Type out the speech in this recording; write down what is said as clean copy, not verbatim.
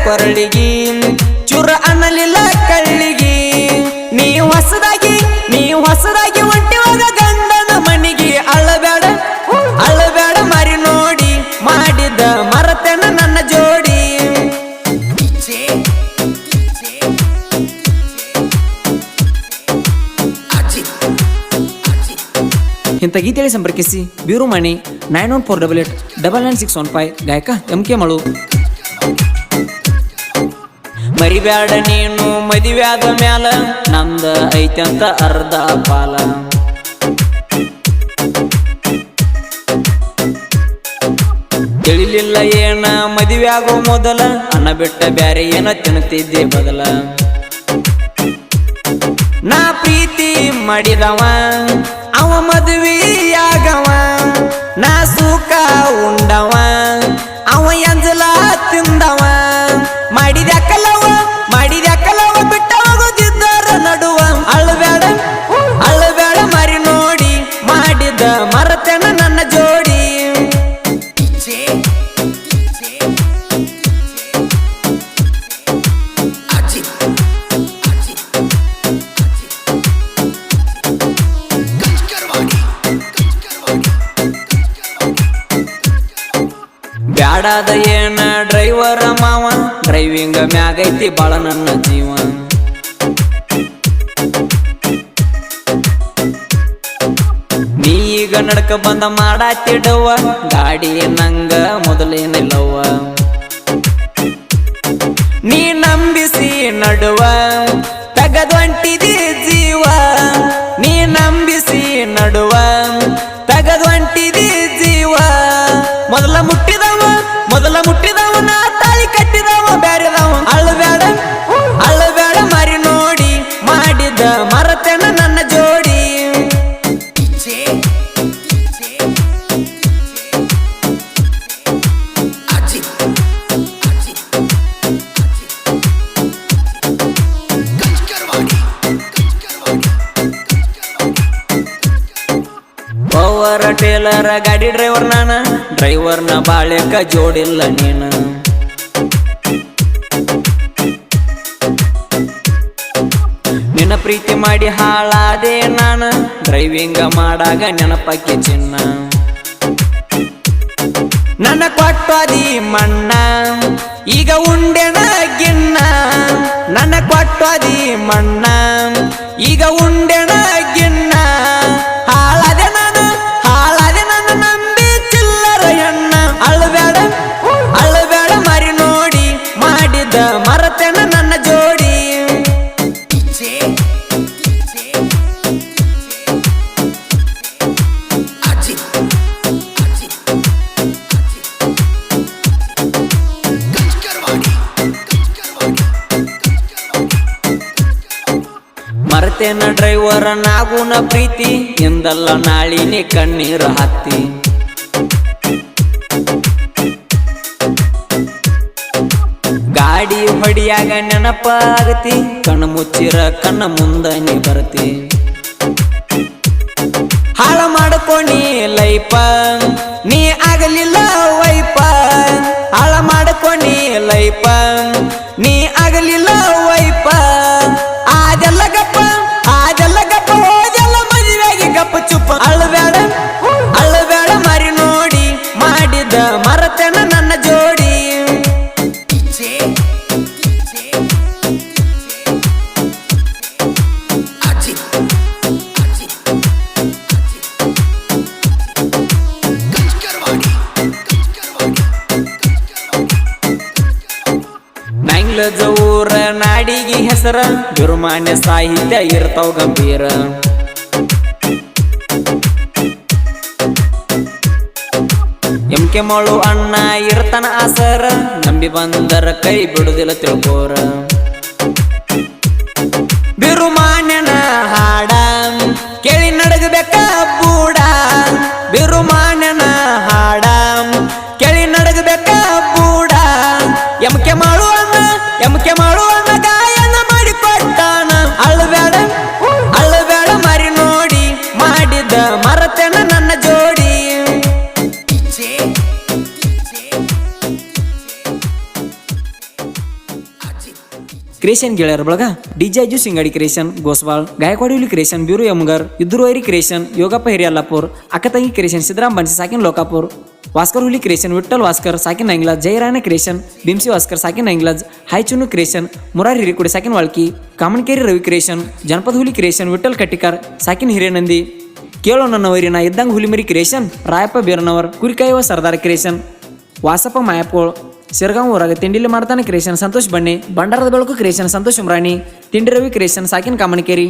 ಕೊರಳಿಗಿ ಚುರ ಅನ್ನಲಿಲ್ಲ ಕಳ್ಳಿಗಿ ನೀ ಹೊಸದಾಗಿ ಹೊಂಟಿವಾಗ ಗಂಡನ ಮನಿಗಿ ಅಳಬೇಡ ಮರಿ ನೋಡಿ ಮಾಡಿದ ಮರತೆನ ನನ್ನ ಜೋಡಿ ಇಂಥ ಗೀತೆಯಲ್ಲಿ ಸಂಪರ್ಕಿಸಿ ಬೀರುಮಣಿ 9148899615 ಗಾಯಕ MK ಮಳು. ಮರಿಬ್ಯಾಡ ನೀನು ಮದುವ್ಯಾದ ಮ್ಯಾಲ ನಂದ ಐತಂತ ಅರ್ಧ ಪಾಲ ತಿಳಿಲಿಲ್ಲ ಏನ ಮದುವ್ಯಾಗೋ ಮೊದಲ ಅನ್ನ ಬಿಟ್ಟ ಬ್ಯಾರೆ ಏನ ತಿನ್ನುತ್ತಿದ್ದೆ ಬದಲ ನಾ ಪ್ರೀತಿ ಮಾಡಿದವ ಅವ ಮದುವೆಯಾಗವ ನಾ ಸುಖ ಉಂಡವ ಅವ ಎಂಜಲ ತಿಂದವ ಮಾಡಿದ್ಯಾಕಲವ ಬಿಟ್ಟ ಹೋಗುತ್ತಿದ್ದರ ನಡುವ ಅಳಬೇಡ ಮರಿ ನೋಡಿ ಮಾಡಿದ ಮರತೆನ ನನ್ನ ಜೋಡಿ ಬ್ಯಾಡಾದ ಏನ ಡ್ರೈವರ ಮಾವ ಡ್ರೈವಿಂಗ್ ಮ್ಯಾಗೈತಿ ಬಾಳ ನನ್ನ ಜೀವ ನೀ ಈಗ ನಡ್ಕ ಬಂದ ಮಾಡಾತಿಡವ್ವ ಗಾಡಿ ನಂಗ ಮೊದಲೇನಿಲ್ಲವ್ವ ನೀ ನಂಬಿಸಿ ನಡುವ ತಗದ್ವಂಟಿದಿ ಜೀವ ನೀ ನಂಬಿಸಿ ನಡುವ ತಗದ್ವಂಟಿದಿ ಜೀವ ಮೊದಲ ಮುಟ್ಟಿದವ ನಾ ತಾಳಿ ಕಟ್ಟಿದವ ಬ್ಯಾರಿದವ ಅಳಬೇಡ ಮರಿ ನೋಡಿ ಮಾಡಿದ ಮರತೆನ ನನ್ನ ಜೋಡಿ ಪವರ್ ಟೇಲರ ಗಾಡಿ ಡ್ರೈವರ್ ನಾನ ಡ್ರೈವರ್ನ ಬಾಳೆಕ ಜೋಡಿಲ್ಲ ನೀನು ನಿನ್ನ ಪ್ರೀತಿ ಮಾಡಿ ಹಾಳಾದೆ ನಾನು ಡ್ರೈವಿಂಗ ಮಾಡಾಗ ನೆನಪಕ್ಕೆ ಚಿನ್ನ ನನ್ನ ಕೊಟ್ಟಾದಿ ಮಣ್ಣ ಈಗ ಉಂಡೆನ ಗಿನ್ನ ನನ್ನ ಕೊಟ್ಟಾದಿ ಮಣ್ಣ ಈಗ ಉಂಡೆನ ಗಿನ್ನ ಹಾಳಾದೆ ನನ್ನ ನಂಬಿ ಚಿಲ್ಲರ ಹೆಣ್ಣ ಅಳಬೇಡ ಮರಿ ನೋಡಿ ಮಾಡಿದ ಮರತೆನ ನನ್ನ ಜೋಡಿ ಮರತೆನ ಡ್ರೈವರ ನಾಗುನ ಪ್ರೀತಿ ಎಂದಲ್ಲ ನಾಳಿನಿ ಕಣ್ಣೀರು ಹತ್ತಿ ಗಾಡಿ ಹೊಡಿಯಾಗ ನೆನಪಾಗತಿ ಕಣ್ಣು ಮುಚ್ಚಿರ ಕಣ್ಣ ಮುಂದ ನೀ ಬರ್ತಿ ಹಾಳ ಮಾಡ್ಕೊಣಿ ಲೈಫ ನೀ ಆಗಲಿಲ್ಲ ವೈಪ ಹಾಳ ಮಾಡ್ಕೊಣಿ ಲೈಫ ನೀ ಆಗಲಿಲ್ಲ ವೈಪ ಅದೆಲ್ಲ ಗಪ್ಪ ಹೋದೆಲ್ಲ ಮದುವೆಗೆ ಗಪ್ಪ ಚುಪ್ಪ ಅಳಬೇಡ ಮರಿ ನೋಡಿ ಮಾಡಿದ ಮರತೆನ ನನ್ನ ಜೋಡಿ ಜವೂರ ನಾಡಿಗೆ ಹೆಸರ ಬಿರುಮಾನ್ಯ ಸಾಹಿತ್ಯ ಇರ್ತಾವ ಗಂಭೀರ MK ಮಳು ಅಣ್ಣ ಇರ್ತಾನ ಆಸರ ನಂಬಿ ಬಂದರ ಕೈ ಬಿಡುದಿಲ್ಲ ತಿಳ್ಕೋರ ಬಿರುಮಾನ್ಯನ ಹಾಡ ಕೇಳಿ ನಡಗಬೇಕ ಬೂಡ ಬಿರುಮಾನ್ಯನ ಹಾಡ ಕೇಳಿ ನಡಗಬೇಕ ಬೂಡ MK ಮಳು ಅಣ್ಣ ಗಾಯನ ಮಾಡಿ ಕೊಟ್ಟಾನ ಅಳಬೇಡ ಮರಿ ನೋಡಿ ಮಾಡಿದ ಮರತೆನ ನನ್ನ ಜೋಡಿ ಕ್ರಿಯೇಷನ್ ಗೆಳೆಯರ ಬಳಗ ಡಿಜೆ ಅಜ್ಜು ಸಿಂಗಾಡಿ ಕ್ರಿಯೇಷನ್ ಗೋಸ್ವಾಳ್, ಗಾಯಕ್ವಾಡಿ ಹುಲಿ ಕ್ರಿಯೇಷನ್ ಬ್ಯೂರು ಯಮಗರ್, ಇದ್ದರು ವೈರಿ ಕ್ರಿಯೇಷನ್ ಯೋಗಪ್ಪ ಹಿರಿಯಲ್ಲಾಪುರ್, ಅಕ್ಕತಂಗಿ ಕ್ರಿಯೇಷನ್ ಸಿದ್ದರಾಮ್ ಬನ್ಸಿ ಸಾಕಿನ್ ಲೋಕಾಪುರ್, ವಾಸ್ಕರ್ ಹುಲಿ ಕ್ರಿಯೇಷನ್ ವಿಠಲ್ ವಾಸ್ಕರ್ ಸಾಕಿನ್ ನೈಂಗ್ಲಾಜ್, ಜಯರಾಯನ ಕ್ರಿಯೇಷನ್ ಬಿಂಸಿ ವಾಸ್ಕರ್ ಸಾಕಿನ್ ನೈಂಗ್ಲಾಜ್, ಹಾಯ್ಚುನು ಕ್ರಿಯೇಷನ್ ಮುರಾರಿ ಹಿರಿಕುಡಿ ಸಾಕಿನ್ ವಾಳ್ಕಿ, ಕಾಮನ್ಕೇರಿ ರವಿ ಕ್ರಿಯೇಷನ್, ಜನಪದ ಹುಲಿ ಕ್ರಿಯೇಷನ್ ವಿಠಲ್ ಕಟ್ಟಿಕಾರ್ ಸಾಕಿನ್ ಹಿರೇನಂದಿ, ಕೇಳೋ ನನ್ನ ವೈರಿನ ಇದ್ದಂಗ ಹುಲಿಮರಿ ಕ್ರಿಯೇಷನ್ ರಾಯಪ್ಪ ಬೇರನವರ್, ಕುರಿಕಾಯುವ ಸರ್ದಾರ್ ಕ್ರಿಯೇಷನ್, ವಾಸಪ್ಪ ಮಾಯಪ್ಪೋಳ್, ಸಿರ್ಗಾಂವ್ ಊರಾಗ ತಿಂಡಿಲಿ ಮಾಡ್ತಾನೆ ಕ್ರಿಯೇಷನ್ ಸಂತೋಷ್ ಬಣ್ಣೆ, ಬಂಡಾರದ ಬೆಳಕು ಕ್ರಿಯೇಷನ್ ಸಂತೋಷ್ ಉಮ್ರಾಣಿ, ತಿಂಡಿ ರವಿ ಕ್ರಿಯೇಷನ್ ಸಾಕಿನ್ ಕಾಮನಕೇರಿ.